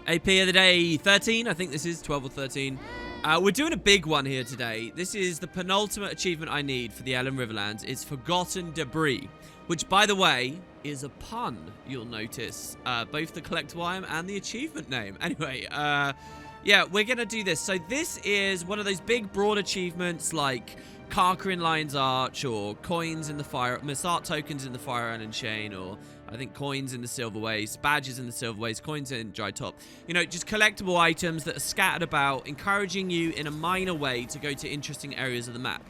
AP of the day 13, I think this is 12 or 13. We're doing a big one here today. This is the penultimate achievement I need for the Elon Riverlands. It's Forgotten Debris, which, by the way, is a pun, you'll notice. Both the collectible item and the achievement name. Anyway, yeah, we're going to do this. So this is one of those big, broad achievements like Karka in Lion's Arch, or coins in the Fire... Missart tokens in the Fire Island chain, or... I think coins in the Silver Waste, badges in the Silver Waste, coins in Dry Top. You know, just collectible items that are scattered about, encouraging you in a minor way to go to interesting areas of the map.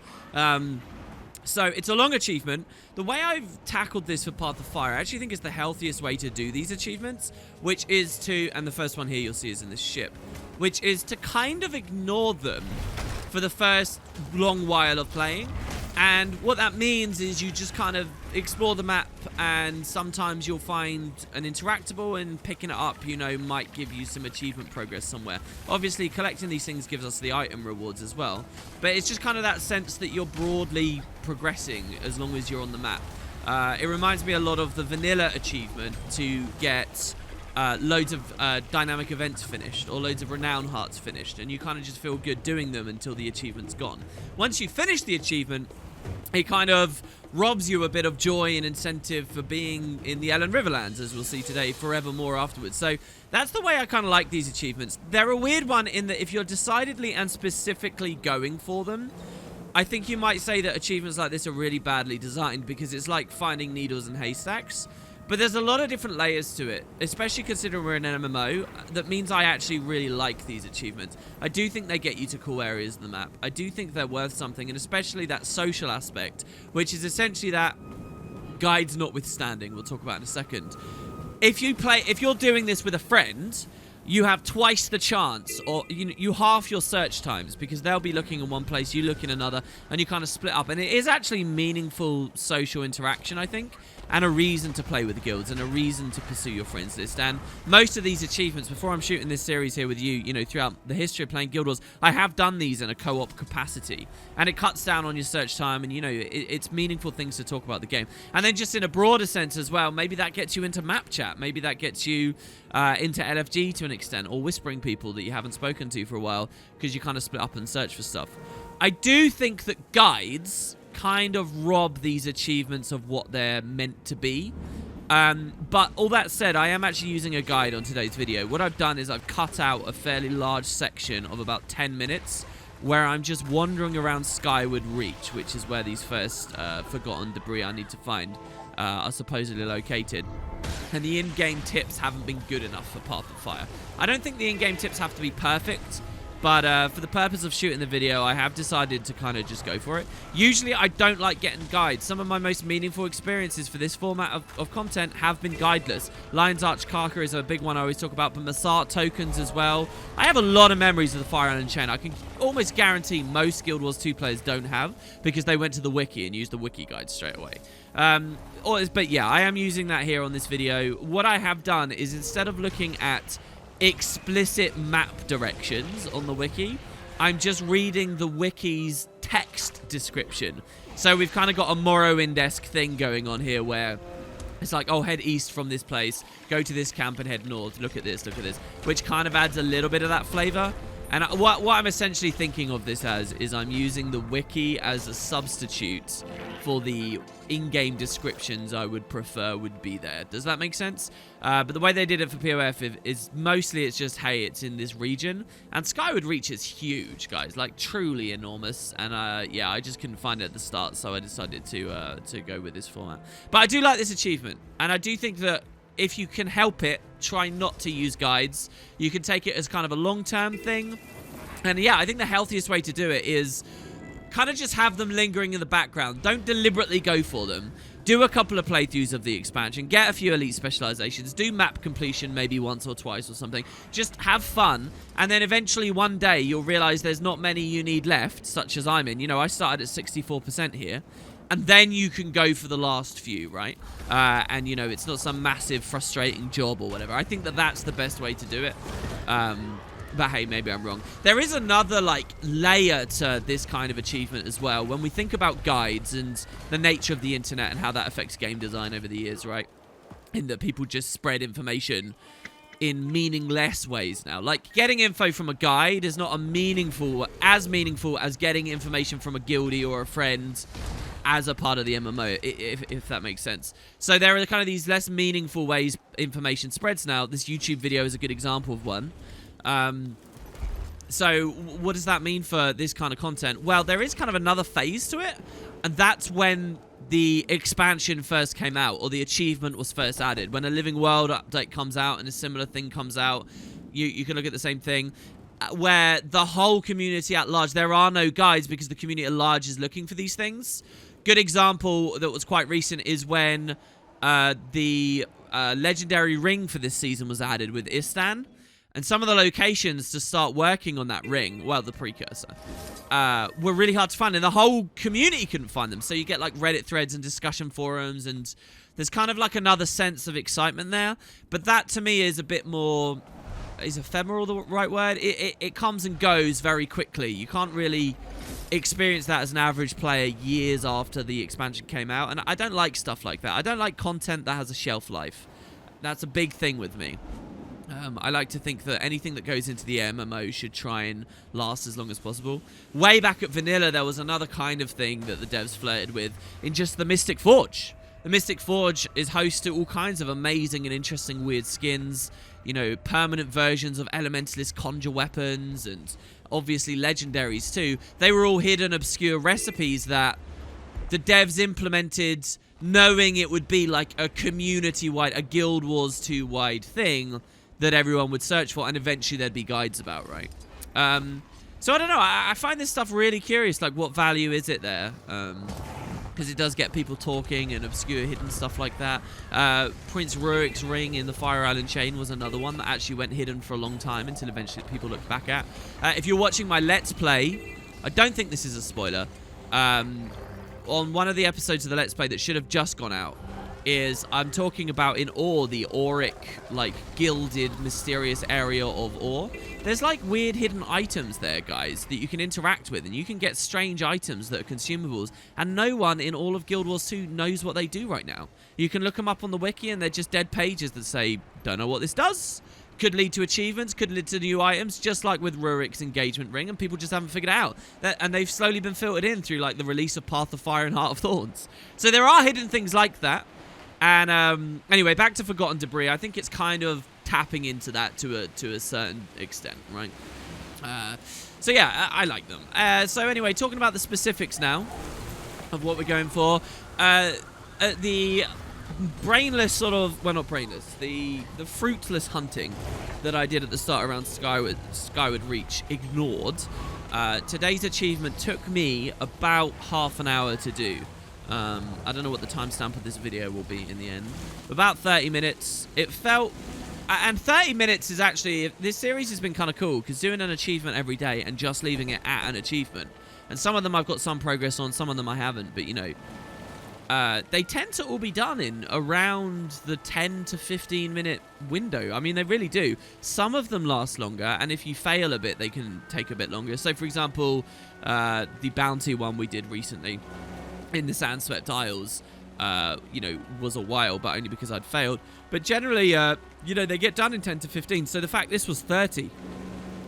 So it's a long achievement. The way I've tackled this for Path of Fire, I actually think is the healthiest way to do these achievements, which is to, and the first one here you'll see is in this ship, which is to kind of ignore them for the first long while of playing. And what that means is you just kind of explore the map, and sometimes you'll find an interactable, and picking it up, you know, might give you some achievement progress somewhere. Obviously, collecting these things gives us the item rewards as well. But it's just kind of that sense that you're broadly progressing as long as you're on the map. It reminds me a lot of the vanilla achievement to get loads of dynamic events finished, or loads of renown hearts finished, and you kind of just feel good doing them until the achievement's gone. Once you finish the achievement, it kind of robs you a bit of joy and incentive for being in the Elon Riverlands, as we'll see today, forevermore afterwards. So that's the way I kind of like these achievements. They're a weird one in that if you're decidedly and specifically going for them, I think you might say that achievements like this are really badly designed, because it's like finding needles in haystacks. But there's a lot of different layers to it, especially considering we're in an MMO. That means I actually really like these achievements. I do think they get you to cool areas of the map. I do think they're worth something, and especially that social aspect, which is essentially that guides notwithstanding, we'll talk about in a second. If you're doing this with a friend, you have twice the chance, or you half your search times, because they'll be looking in one place, you look in another, and you kind of split up. And it is actually meaningful social interaction, I think, and a reason to play with the guilds, and a reason to pursue your friends list. And most of these achievements, before I'm shooting this series here with you, you know, throughout the history of playing Guild Wars, I have done these in a co-op capacity, and it cuts down on your search time, and you know, it's meaningful things to talk about the game. And then just in a broader sense as well, maybe that gets you into map chat, maybe that gets you into LFG to an extent, or whispering people that you haven't spoken to for a while, because you kind of split up and search for stuff. I do think that guides kind of rob these achievements of what they're meant to be. But all that said, I am actually using a guide on today's video. What I've done is I've cut out a fairly large section of about 10 minutes where I'm just wandering around Skyward Reach, which is where these first forgotten debris I need to find are supposedly located. And the in-game tips haven't been good enough for Path of Fire. I don't think the in-game tips have to be perfect, but for the purpose of shooting the video, I have decided to kind of just go for it. Usually, I don't like getting guides. Some of my most meaningful experiences for this format of content have been guideless. Lion's Arch Karka is a big one I always talk about, but Missart tokens as well. I have a lot of memories of the Fire Island chain. I can almost guarantee most Guild Wars 2 players don't have, because they went to the wiki and used the wiki guide straight away. But yeah, I am using that here on this video. What I have done is, instead of looking at explicit map directions on the wiki, I'm just reading the wiki's text description. So we've kind of got a Morrowind-esque thing going on here, where it's like, oh, head east from this place, go to this camp and head north, look at this, which kind of adds a little bit of that flavor. And what I'm essentially thinking of this as is I'm using the wiki as a substitute for the in-game descriptions I would prefer would be there. Does that make sense? But the way they did it for POF is mostly it's just, hey, it's in this region. And Skyward Reach is huge, guys. Like, truly enormous. And yeah, I just couldn't find it at the start, so I decided to go with this format. But I do like this achievement. And I do think that if you can help it, try not to use guides. You can take it as kind of a long-term thing. And yeah, I think the healthiest way to do it is kind of just have them lingering in the background. Don't deliberately go for them. Do a couple of playthroughs of the expansion. Get a few elite specializations. Do map completion maybe once or twice or something. Just have fun. And then eventually one day you'll realize there's not many you need left, such as I'm in. You know, I started at 64% here. And then you can go for the last few, right? And, you know, it's not some massive frustrating job or whatever. I think that that's the best way to do it. But hey, maybe I'm wrong. There is another, like, layer to this kind of achievement as well. When we think about guides and the nature of the internet and how that affects game design over the years, right? In that people just spread information in meaningless ways now. Like, getting info from a guide is not as meaningful as getting information from a guildie or a friend as a part of the MMO, if that makes sense. So there are kind of these less meaningful ways information spreads now. This YouTube video is a good example of one. So what does that mean for this kind of content? Well, there is kind of another phase to it, and that's when the expansion first came out, or the achievement was first added. When a Living World update comes out and a similar thing comes out, you can look at the same thing, where the whole community at large, there are no guides because the community at large is looking for these things. Good example that was quite recent is when the legendary ring for this season was added with Istan. And some of the locations to start working on that ring, well, the precursor, were really hard to find. And the whole community couldn't find them. So you get like Reddit threads and discussion forums. And there's kind of like another sense of excitement there. But that to me is a bit more... Is ephemeral the right word? It comes and goes very quickly. You can't really experience that as an average player years after the expansion came out. And I don't like stuff like that. I don't like content that has a shelf life. That's a big thing with me. I like to think that anything that goes into the MMO should try and last as long as possible. Way back at Vanilla, there was another kind of thing that the devs flirted with in just the Mystic Forge. The Mystic Forge is host to all kinds of amazing and interesting weird skins. You know, permanent versions of Elementalist conjure weapons and obviously legendaries too. They were all hidden, obscure recipes that the devs implemented knowing it would be like a community-wide, a Guild Wars 2-wide thing that everyone would search for, and eventually there'd be guides about, right? So I don't know. I find this stuff really curious. Like, what value is it there? Because it does get people talking and obscure hidden stuff like that. Prince Ruik's ring in the Fire Island chain was another one that actually went hidden for a long time until eventually people looked back at. If you're watching my Let's Play, I don't think this is a spoiler. On one of the episodes of the Let's Play that should have just gone out, I'm talking about in Ore, the auric, like, gilded, mysterious area of Ore. There's, like, weird hidden items there, guys, that you can interact with, and you can get strange items that are consumables, and no one in all of Guild Wars 2 knows what they do right now. You can look them up on the wiki, and they're just dead pages that say, don't know what this does. Could lead to achievements, could lead to new items, just like with Rurik's engagement ring, and people just haven't figured it out. And they've slowly been filtered in through, like, the release of Path of Fire and Heart of Thorns. So there are hidden things like that. And anyway, back to Forgotten Debris. I think it's kind of tapping into that to a certain extent, right? So yeah, I like them. So anyway, talking about the specifics now of what we're going for. The brainless sort of, well, not brainless, the fruitless hunting that I did at the start around Skyward Reach ignored. Today's achievement took me about half an hour to do. I don't know what the timestamp of this video will be in the end. About 30 minutes. It felt... And 30 minutes is actually... This series has been kind of cool, because doing an achievement every day and just leaving it at an achievement. And some of them I've got some progress on, some of them I haven't, but, you know... they tend to all be done in around the 10 to 15 minute window. I mean, they really do. Some of them last longer, and if you fail a bit, they can take a bit longer. So, for example, the bounty one we did recently... in the Sandswept Isles, you know, was a while, but only because I'd failed. But generally, you know, they get done in 10 to 15. So the fact this was 30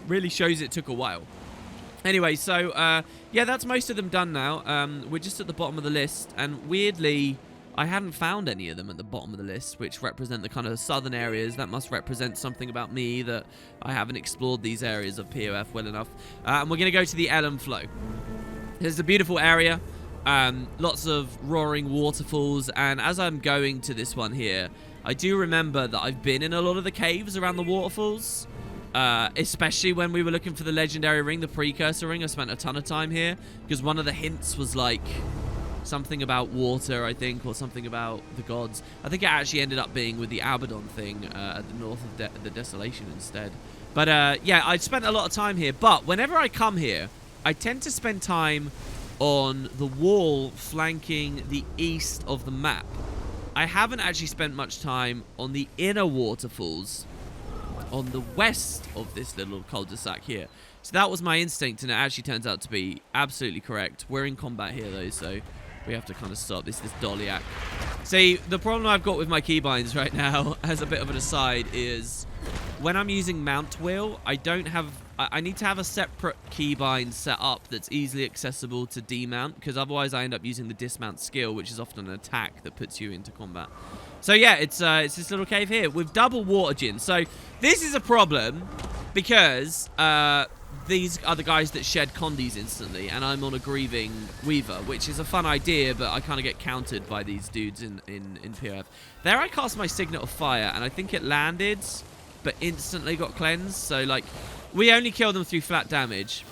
really shows it took a while. Anyway, so, yeah, that's most of them done now. We're just at the bottom of the list. And weirdly, I hadn't found any of them at the bottom of the list, which represent the kind of southern areas. That must represent something about me, that I haven't explored these areas of POF well enough. And we're going to go to the Elon Flow. There's a beautiful area. Lots of roaring waterfalls, and as I'm going to this one here, I do remember that I've been in a lot of the caves around the waterfalls, especially when we were looking for the legendary ring, the precursor ring. I spent a ton of time here, because one of the hints was like something about water, I think, or something about the gods. I think it actually ended up being with the Abaddon thing at the north of the Desolation instead. But yeah, I spent a lot of time here, but whenever I come here, I tend to spend time on the wall flanking the east of the map. I haven't actually spent much time on the inner waterfalls on the west of this little cul-de-sac here. So that was my instinct, and it actually turns out to be absolutely correct. We're in combat here, though, so we have to kind of stop this Dolyak. See, the problem I've got with my keybinds right now, as a bit of an aside, is when I'm using mount wheel, I don't have... I need to have a separate keybind set up that's easily accessible to demount, because otherwise I end up using the dismount skill, which is often an attack that puts you into combat. So yeah, it's this little cave here with double water djinn. So this is a problem because these are the guys that shed condies instantly, and I'm on a grieving weaver, which is a fun idea, but I kind of get countered by these dudes in POF. There I cast my Signet of Fire, and I think it landed, but instantly got cleansed. So like, we only kill them through flat damage.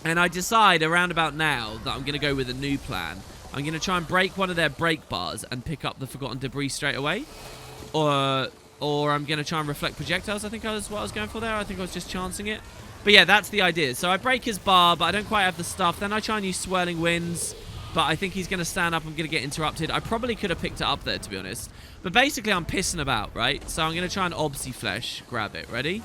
And I decide around about now that I'm going to go with a new plan. I'm going to try and break one of their break bars and pick up the Forgotten Debris straight away. Or I'm going to try and reflect projectiles, I think was what I was going for there. I think I was just chancing it. But yeah, that's the idea. So I break his bar, but I don't quite have the stuff. Then I try and use Swirling Winds, but I think he's going to stand up. I'm going to get interrupted. I probably could have picked it up there, to be honest. But basically, I'm pissing about, right? So I'm going to try and Obsiflesh grab it. Ready?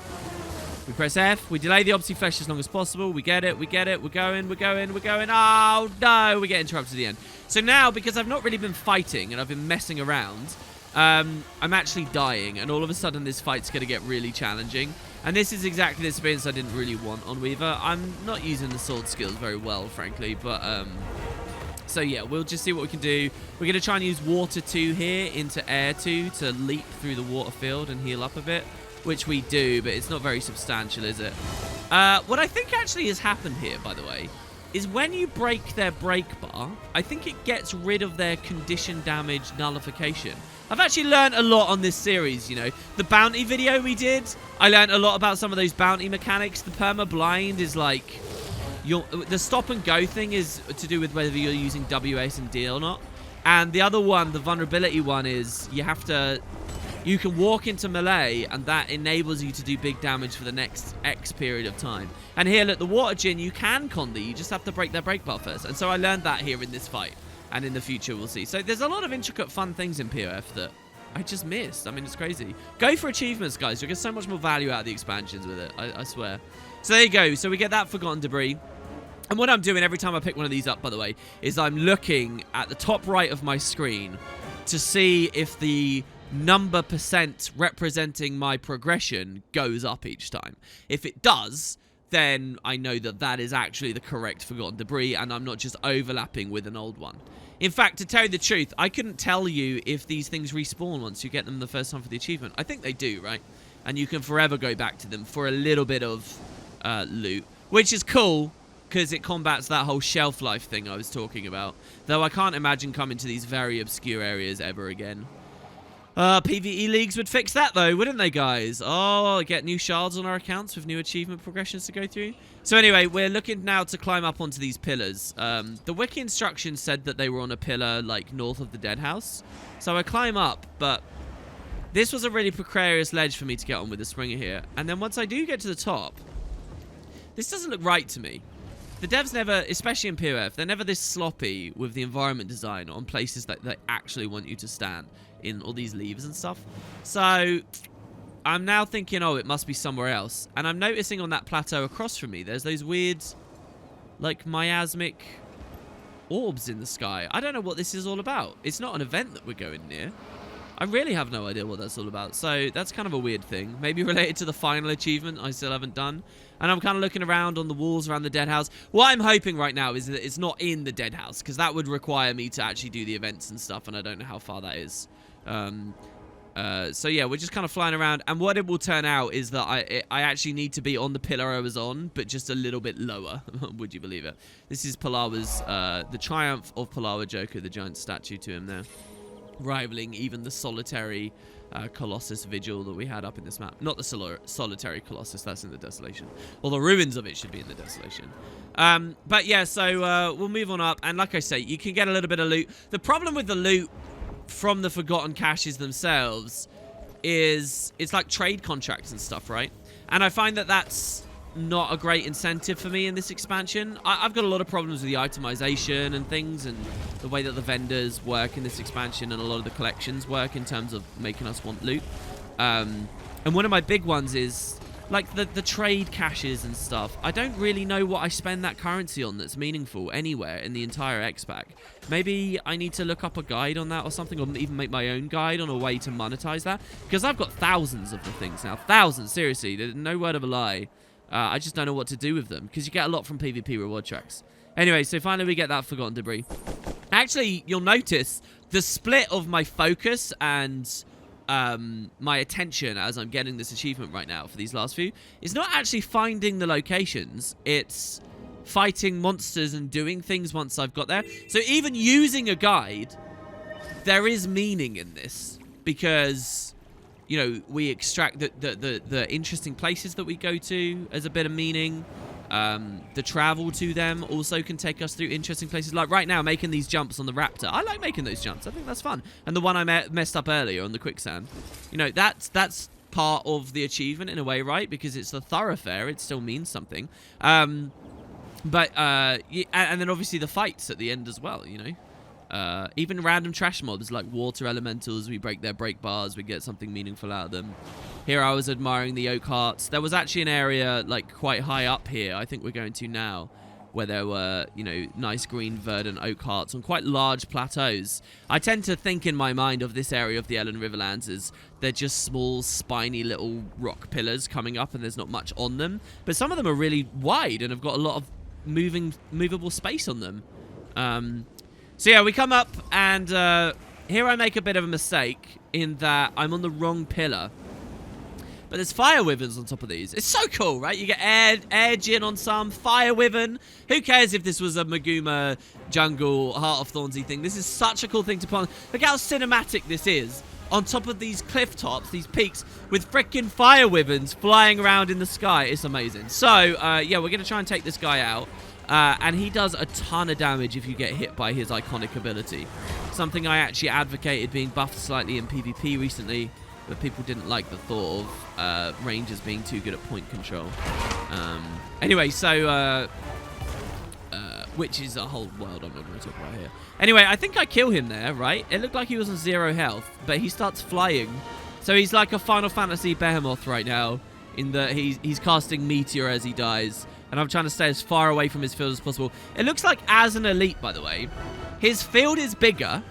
We press F. We delay the Obsiflesh as long as possible. We get it. We get it. We're going. We're going. We're going. Oh, no. We get interrupted at the end. So now, because I've not really been fighting and I've been messing around, I'm actually dying. And all of a sudden, this fight's going to get really challenging. And this is exactly the experience I didn't really want on Weaver. I'm not using the sword skills very well, frankly. But, so yeah, we'll just see what we can do. We're going to try and use Water 2 here into Air 2 to leap through the water field and heal up a bit. Which we do, but it's not very substantial, is it? What I think actually has happened here, by the way, is when you break their break bar, I think it gets rid of their condition damage nullification. I've actually learned a lot on this series, you know. The bounty video we did, I learned a lot about some of those bounty mechanics. The perma-blind is like... the stop and go thing is to do with whether you're using WS and D or not. And the other one, the vulnerability one, is you have to... You can walk into melee, and that enables you to do big damage for the next X period of time. And here, look, the water djinn, you can condi. You just have to break their break bar first. And so I learned that here in this fight. And in the future, we'll see. So there's a lot of intricate, fun things in POF that I just missed. I mean, it's crazy. Go for achievements, guys. You'll get so much more value out of the expansions with it. I swear. So there you go. So we get that Forgotten Debris. And what I'm doing every time I pick one of these up, by the way, is I'm looking at the top right of my screen to see if the number % representing my progression goes up each time. If it does, then I know that that is actually the correct Forgotten Debris and I'm not just overlapping with an old one. In fact, to tell you the truth, I couldn't tell you if these things respawn once you get them the first time for the achievement. I think they do, right? And you can forever go back to them for a little bit of loot, which is cool because it combats that whole shelf life thing I was talking about. Though I can't imagine coming to these very obscure areas ever again. PvE leagues would fix that, though, wouldn't they, guys? Oh, get new shards on our accounts with new achievement progressions to go through. So anyway, we're looking now to climb up onto these pillars. The wiki instructions said that they were on a pillar, like, north of the dead house. So I climb up, but this was a really precarious ledge for me to get on with the Springer here. And then once I do get to the top, this doesn't look right to me. The devs never, especially in POF, they're never this sloppy with the environment design on places that they actually want you to stand in all these levers and stuff. So I'm now thinking, oh, it must be somewhere else. And I'm noticing on that plateau across from me, there's those weird, like, miasmic orbs in the sky. I don't know what this is all about. It's not an event that we're going near. I really have no idea what that's all about. So that's kind of a weird thing. Maybe related to the final achievement I still haven't done. And I'm kind of looking around on the walls around the dead house. What I'm hoping right now is that it's not in the dead house, because that would require me to actually do the events and stuff, and I don't know how far that is. So yeah, we're just kind of flying around, and what it will turn out is that I actually need to be on the pillar I was on, but just a little bit lower. Would you believe it? This is Palawa's, the triumph of Palawa Joker, the giant statue to him there, rivaling even the solitary Colossus Vigil that we had up in this map. Not the solitary Colossus, that's in the Desolation. Well, the ruins of it should be in the Desolation. But yeah, so we'll move on up, and like I say, you can get a little bit of loot. The problem with the loot from the Forgotten Caches themselves is it's like trade contracts and stuff, right? And I find that that's not a great incentive for me in this expansion. I've got a lot of problems with the itemization and things, and the way that the vendors work in this expansion, and a lot of the collections work in terms of making us want loot. And one of my big ones is like the trade caches and stuff. I don't really know what I spend that currency on that's meaningful anywhere in the entire X-Pack. Maybe I need to look up a guide on that or something, or even make my own guide on a way to monetize that. Because I've got thousands of the things now. Thousands, seriously. There's no word of a lie. I just don't know what to do with them, because you get a lot from PvP reward tracks. Anyway, so finally we get that Forgotten Debris. Actually, you'll notice the split of my focus and my attention as I'm getting this achievement right now for these last few is not actually finding the locations. It's fighting monsters and doing things once I've got there. So even using a guide, there is meaning in this, because, you know, we extract the interesting places that we go to as a bit of meaning. The travel to them also can take us through interesting places. Like right now, making these jumps on the raptor. I like making those jumps. I think that's fun. And the one I messed up earlier on the quicksand. You know, that's part of the achievement in a way, right? Because it's a thoroughfare. It still means something. And then obviously the fights at the end as well, you know. Even random trash mobs like water elementals, we break their break bars, we get something meaningful out of them. Here I was admiring the oak hearts. There was actually an area like quite high up here, I think we're going to now, where there were, you know, nice green verdant oak hearts on quite large plateaus. I tend to think in my mind of this area of the Elon Riverlands as they're just small, spiny little rock pillars coming up and there's not much on them. But some of them are really wide and have got a lot of movable space on them. So yeah, we come up and here I make a bit of a mistake in that I'm on the wrong pillar. But there's fire wyverns on top of these. It's so cool, right? You get air djinn on some, fire wyvern. Who cares if this was a Maguma jungle, Heart of Thornsy thing? This is such a cool thing to put on. Look how cinematic this is. On top of these cliff tops, these peaks, with frickin' fire wyverns flying around in the sky. It's amazing. So, yeah, we're going to try and take this guy out. And he does a ton of damage if you get hit by his iconic ability. Something I actually advocated being buffed slightly in PvP recently, but people didn't like the thought of rangers being too good at point control. Anyway, so which is a whole world I'm not going to talk about here. Anyway, I think I kill him there, right? It looked like he was on 0 health, but he starts flying. So he's like a Final Fantasy behemoth right now, in that he's casting Meteor as he dies. And I'm trying to stay as far away from his field as possible. It looks like as an elite, by the way, his field is bigger.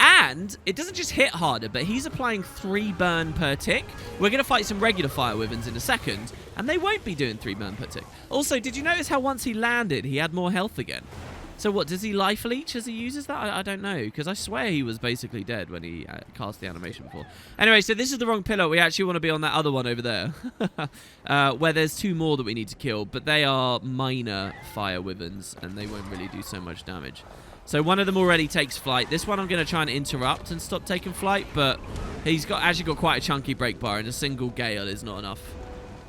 And it doesn't just hit harder, but he's applying 3 burn per tick. We're going to fight some regular fire wyverns in a second, and they won't be doing 3 burn per tick. Also, did you notice how once he landed, he had more health again? So what, does he life leech as he uses that? I don't know, because I swear he was basically dead when he cast the animation before. Anyway, so this is the wrong pillar. We actually want to be on that other one over there, where there's 2 more that we need to kill, but they are minor fire wyverns, and they won't really do so much damage. So one of them already takes flight. This one I'm going to try and interrupt and stop taking flight, but he's actually got quite a chunky break bar, and a single gale is not enough.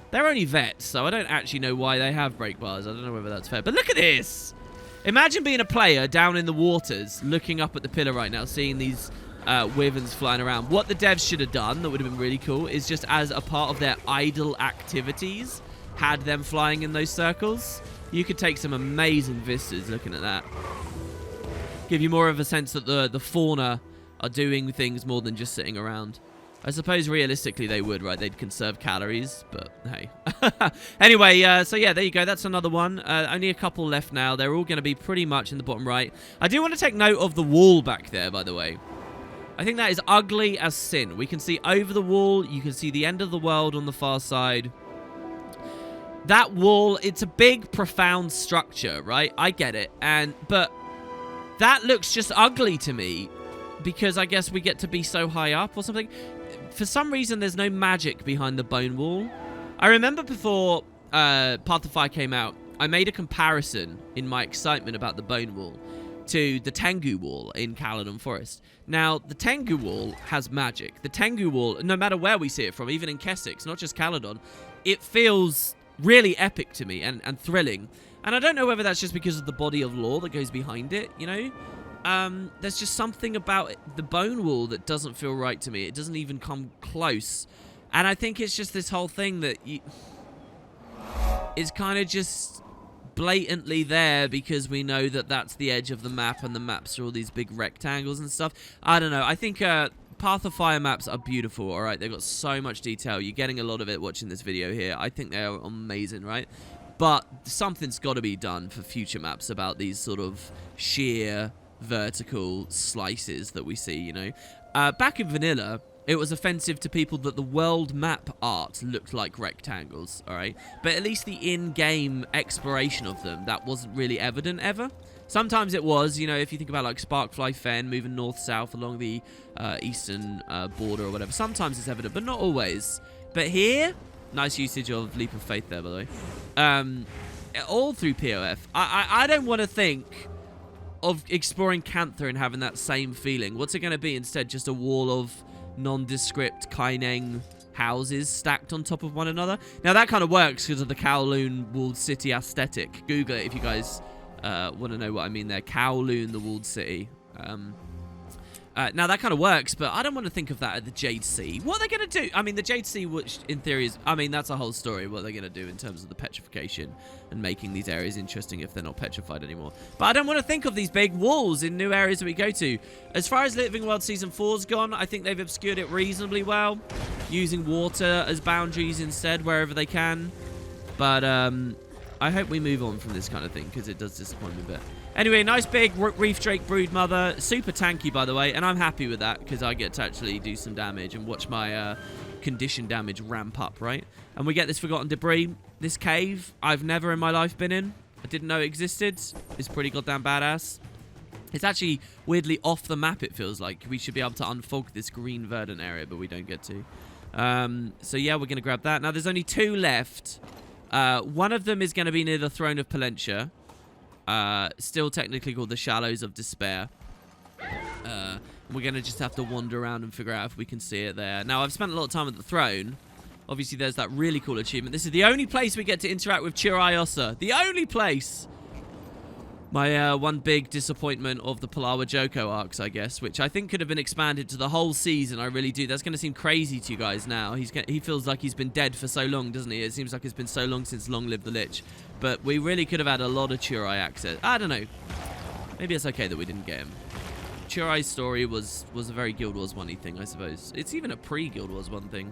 They're only vets, so I don't actually know why they have break bars. I don't know whether that's fair. But look at this! Imagine being a player down in the waters, looking up at the pillar right now, seeing these wyverns flying around. What the devs should have done, that would have been really cool, is just as a part of their idle activities, had them flying in those circles. You could take some amazing vistas looking at that. Give you more of a sense that the fauna are doing things more than just sitting around. I suppose realistically they would, right? They'd conserve calories, but hey. Anyway, so yeah, there you go. That's another one. Only a couple left now. They're all going to be pretty much in the bottom right. I do want to take note of the wall back there, by the way. I think that is ugly as sin. We can see over the wall. You can see the end of the world on the far side. That wall, it's a big, profound structure, right? I get it. But that looks just ugly to me, because I guess we get to be so high up or something. For some reason, there's no magic behind the bone wall. I remember before Path of Fire came out, I made a comparison in my excitement about the bone wall to the Tengu wall in Caledon Forest. Now, the Tengu wall has magic. The Tengu wall, no matter where we see it from, even in Kessex, not just Caledon, it feels really epic to me and thrilling. And I don't know whether that's just because of the body of lore that goes behind it, you know? There's just something about the bone wall that doesn't feel right to me. It doesn't even come close. And I think it's just this whole thing that is kind of just blatantly there because we know that that's the edge of the map, and the maps are all these big rectangles and stuff. I don't know. I think Path Path of Fire maps are beautiful, all right? They've got so much detail. You're getting a lot of it watching this video here. I think they are amazing, right? But something's got to be done for future maps about these sort of sheer vertical slices that we see, you know? Back in vanilla, it was offensive to people that the world map art looked like rectangles, all right? But at least the in-game exploration of them, that wasn't really evident ever. Sometimes it was, you know, if you think about like Sparkfly Fen moving north-south along the eastern border or whatever. Sometimes it's evident, but not always. But here, nice usage of Leap of Faith there, by the way. All through POF. I don't want to think of exploring Cantha and having that same feeling. What's it going to be instead? Just a wall of nondescript Kaineng houses stacked on top of one another? Now, that kind of works because of the Kowloon Walled City aesthetic. Google it if you guys want to know what I mean there. Kowloon, the Walled City. Now, that kind of works, but I don't want to think of that at the Jade Sea. What are they going to do? I mean, the Jade Sea, which in theory is... I mean, that's a whole story, what they're going to do in terms of the petrification and making these areas interesting if they're not petrified anymore. But I don't want to think of these big walls in new areas that we go to. As far as Living World Season 4's gone, I think they've obscured it reasonably well, using water as boundaries instead wherever they can. But I hope we move on from this kind of thing, because it does disappoint me a bit. Anyway, nice big Reef Drake brood mother. Super tanky, by the way, and I'm happy with that because I get to actually do some damage and watch my condition damage ramp up, right? And we get this Forgotten Debris. This cave, I've never in my life been in. I didn't know it existed. It's pretty goddamn badass. It's actually weirdly off the map, it feels like. We should be able to unfog this green verdant area, but we don't get to. So yeah, we're going to grab that. Now, there's only 2 left. One of them is going to be near the Throne of Palencia. Still technically called the Shallows of Despair. We're going to just have to wander around and figure out if we can see it there. Now, I've spent a lot of time at the throne. Obviously, there's that really cool achievement. This is the only place we get to interact with Chiriosa. The only place! My one big disappointment of the Palawa Joko arcs, I guess, which I think could have been expanded to the whole season. I really do. That's going to seem crazy to you guys now. He feels like he's been dead for so long, doesn't he? It seems like it's been so long since Long Live the Lich. But we really could have had a lot of Churai access. I don't know. Maybe it's okay that we didn't get him. Churai's story was a very Guild Wars 1-y thing, I suppose. It's even a pre-Guild Wars 1 thing.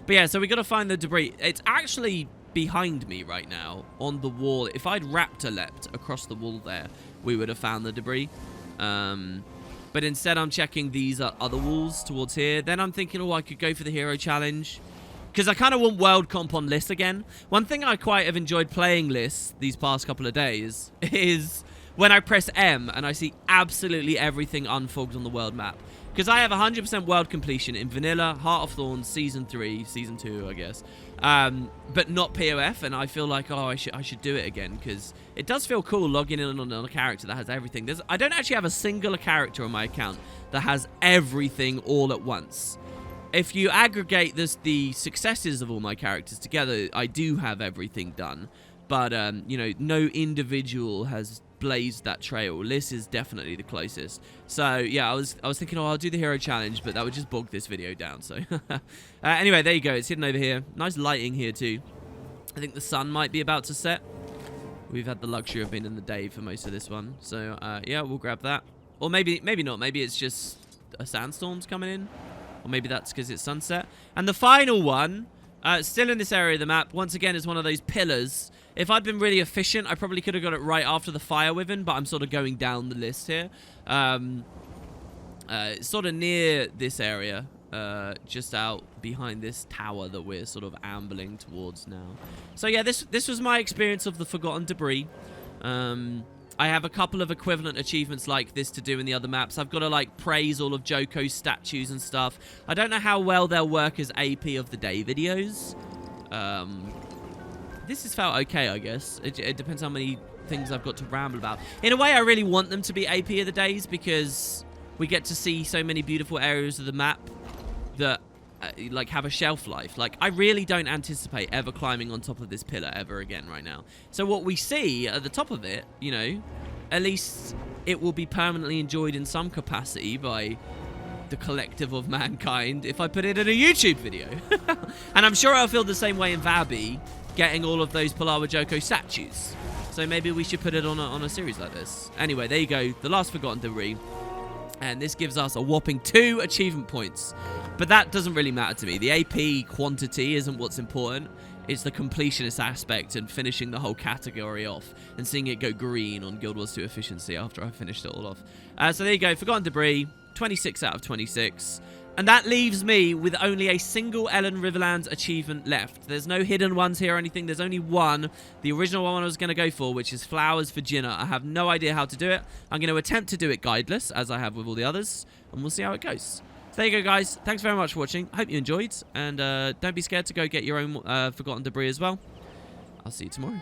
But yeah, so we got to find the debris. It's actually behind me right now on the wall. If I'd raptor leapt across the wall there, we would have found the debris. But instead, I'm checking these other walls towards here. Then I'm thinking, oh, I could go for the hero challenge. Because I kind of want world comp on Liss again. One thing I quite have enjoyed playing Liss these past couple of days is when I press M and I see absolutely everything unfogged on the world map. Because I have 100% world completion in Vanilla, Heart of Thorns, Season 3, Season 2, I guess. But not POF, and I feel like, oh, I should do it again, because it does feel cool logging in on a character that has everything. I don't actually have a singular character on my account that has everything all at once. If you aggregate the successes of all my characters together, I do have everything done. But, you know, no individual has blazed that trail. Liss is definitely the closest. So, yeah, I was thinking, oh, I'll do the hero challenge, but that would just bog this video down. So, anyway, there you go. It's hidden over here. Nice lighting here, too. I think the sun might be about to set. We've had the luxury of being in the day for most of this one. So, yeah, we'll grab that. Or maybe not. Maybe it's just a sandstorm's coming in. Or maybe that's because it's sunset. And the final one, still in this area of the map, once again, is one of those pillars. If I'd been really efficient, I probably could have got it right after the fire wyvern, but I'm sort of going down the list here. Sort of near this area, just out behind this tower that we're sort of ambling towards now. So yeah, this was my experience of the Forgotten Debris. I have a couple of equivalent achievements like this to do in the other maps. I've got to, like, praise all of Joko's statues and stuff. I don't know how well they'll work as AP of the day videos. This has felt okay, I guess. It depends how many things I've got to ramble about. In a way, I really want them to be AP of the days because we get to see so many beautiful areas of the map that, like, have a shelf life. Like, I really don't anticipate ever climbing on top of this pillar ever again right now. So what we see at the top of it, you know, at least it will be permanently enjoyed in some capacity by the collective of mankind if I put it in a YouTube video. And I'm sure I'll feel the same way in Vabi, getting all of those Palawa Joko statues. So maybe we should put it on a series like this. Anyway, there you go. The last Forgotten Debris. And this gives us a whopping 2 achievement points. But that doesn't really matter to me. The AP quantity isn't what's important. It's the completionist aspect and finishing the whole category off and seeing it go green on Guild Wars 2 efficiency after I finished it all off. So there you go. Forgotten Debris, 26 out of 26. And that leaves me with only a single Elon Riverlands achievement left. There's no hidden ones here or anything. There's only one. The original one I was going to go for, which is Flowers for Jinnah. I have no idea how to do it. I'm going to attempt to do it guideless, as I have with all the others. And we'll see how it goes. So there you go, guys. Thanks very much for watching. Hope you enjoyed. And don't be scared to go get your own Forgotten Debris as well. I'll see you tomorrow.